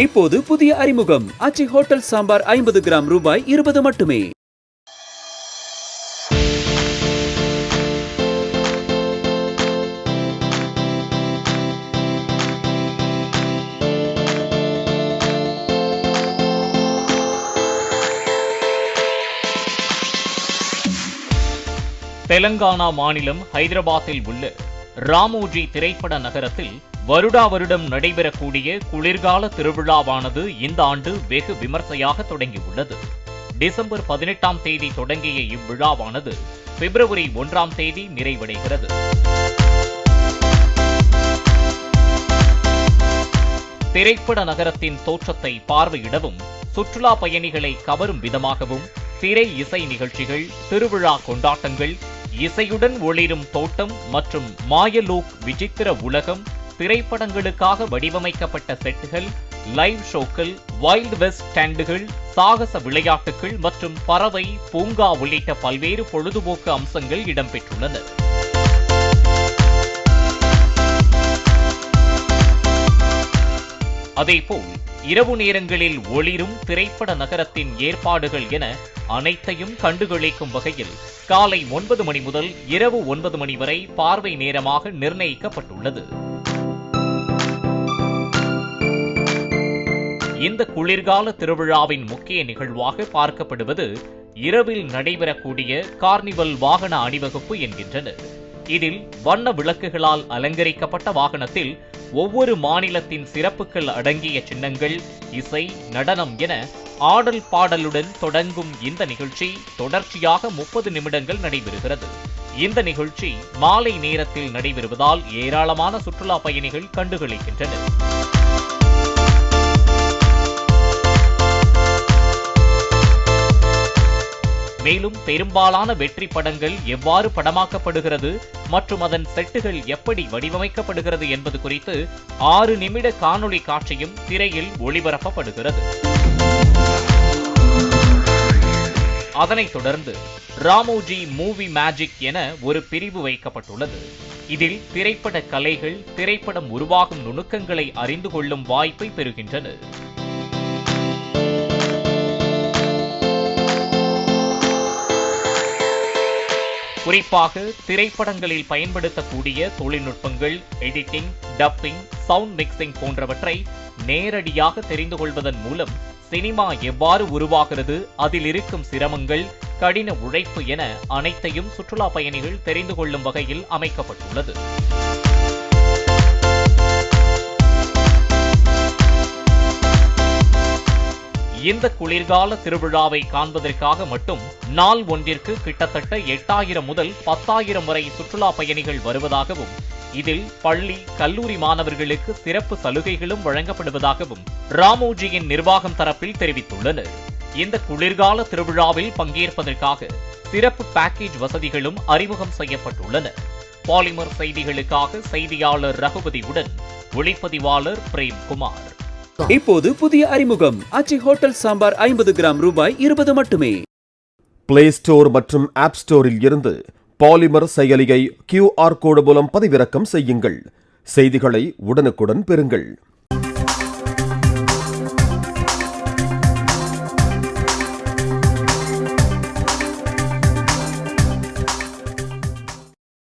இப்போது புதிய அறிமுகம் ஆச்சி ஹோட்டல் சாம்பார் 50 கிராம் ரூபாய் 20 மட்டுமே. தெலங்கானா மாநிலம் ஹைதராபாத்தில் உள்ள ராமோஜி திரைப்பட நகரத்தில் வருடா வருடம் நடைபெறக்கூடிய குளிர்கால திருவிழாவானது இந்த ஆண்டு வெகு விமர்சையாக தொடங்கியுள்ளது. டிசம்பர் 18ஆம் தேதி தொடங்கிய இவ்விழாவானது பிப்ரவரி 1ஆம் தேதி நிறைவடைகிறது. திரைப்பட நகரத்தின் தோற்றத்தை பார்வையிடவும் சுற்றுலா பயணிகளை கவரும் விதமாகவும் திரை இசை நிகழ்ச்சிகள், திருவிழா கொண்டாட்டங்கள், இசையுடன் ஒளிரும் தோட்டம் மற்றும் மாயலோக் விசித்திர உலகம், திரைப்படங்களுக்காக வடிவமைக்கப்பட்ட செட்டுகள், லைவ் ஷோக்கள், வைல்ட் வெஸ்ட் ஸ்டாண்டுகள், சாகச விளையாட்டுகள் மற்றும் பறவை பூங்கா உள்ளிட்ட பல்வேறு பொழுதுபோக்கு அம்சங்கள் இடம்பெற்றுள்ளன. அதேபோல் இரவு நேரங்களில் ஒளிரும் திரைப்பட நகரத்தின் ஏற்பாடுகள் என அனைத்தையும் கண்டுகளிக்கும் வகையில் காலை 9 மணி முதல் இரவு 9 மணி வரை பார்வை நேரமாக நிர்ணயிக்கப்பட்டுள்ளது. இந்த குளிர்கால திருவிழாவின் முக்கிய நிகழ்வாக பார்க்கப்படுவது இரவில் நடைபெறக்கூடிய கார்னிவல் வாகன அணிவகுப்பு என்கின்றனர். இதில் வண்ண விளக்குகளால் அலங்கரிக்கப்பட்ட வாகனத்தில் ஒவ்வொரு மாநிலத்தின் சிறப்புகள் அடங்கிய சின்னங்கள், இசை, நடனம் என ஆடல் பாடலுடன் தொடங்கும் இந்த நிகழ்ச்சி தொடர்ச்சியாக 30 நிமிடங்கள் நடைபெறுகிறது. இந்த நிகழ்ச்சி மாலை நேரத்தில் நடைபெறுவதால் ஏராளமான சுற்றுலா பயணிகள் கண்டுகளிக்கின்றனர். மேலும் பெரும்பாலான வெற்றி படங்கள் எவ்வாறு படமாக்கப்படுகிறது மற்றும் அதன் செட்டுகள் எப்படி வடிவமைக்கப்படுகிறது என்பது குறித்து 6 நிமிட காணொளி காட்சியும் திரையில் ஒளிபரப்பப்படுகிறது. அதனைத் தொடர்ந்து ராமோஜி மூவி மேஜிக் என ஒரு பிரிவு வைக்கப்பட்டுள்ளது. இதில் திரைப்பட கலைகள், திரைப்படம் உருவாகும் நுணுக்கங்களை அறிந்து கொள்ளும் வாய்ப்பை பெறுகின்றனர். குறிப்பாக திரைப்படங்களில் பயன்படுத்தக்கூடிய தொழில்நுட்பங்கள், எடிட்டிங், டப்பிங், சவுண்ட் மிக்சிங் போன்றவற்றை நேரடியாக தெரிந்து கொள்வதன் மூலம் சினிமா எவ்வாறு உருவாகிறது, அதில் இருக்கும் சிரமங்கள், கடின உழைப்பு என அனைத்தையும் சுற்றுலா பயணிகள் தெரிந்து கொள்ளும் வகையில் அமைக்கப்பட்டுள்ளது. இந்த குளிர்கால திருவிழாவை காண்பதற்காக மட்டும் நாள் ஒன்றிற்கு கிட்டத்தட்ட 8000 முதல் 10,000 வரை சுற்றுலா பயணிகள் வருவதாகவும், இதில் பள்ளி, கல்லூரி மாணவர்களுக்கு சிறப்பு சலுகைகளும் வழங்கப்படுவதாகவும் ராமோஜியின் நிர்வாகம் தரப்பில் தெரிவித்துள்ளனர். இந்த குளிர்கால திருவிழாவில் பங்கேற்பதற்காக சிறப்பு பேக்கேஜ் வசதிகளும் அறிமுகம் செய்யப்பட்டுள்ளன. பாலிமர் செய்திகளுக்காக செய்தியாளர் ரகுபதியுடன் ஒளிப்பதிவாளர் பிரேம்குமார். இப்போது புதிய அறிமுகம் ஆச்சி ஹோட்டல் சாம்பார் 50 கிராம் ரூபாய் 20 மட்டுமே. பிளே ஸ்டோர் மற்றும் ஆப் ஸ்டோரில் இருந்து பாலிமர் செயலியை QR கோடு மூலம் பதிவிறக்கம் செய்யுங்கள். செய்திகளை உடனுக்குடன் பெறுங்கள்.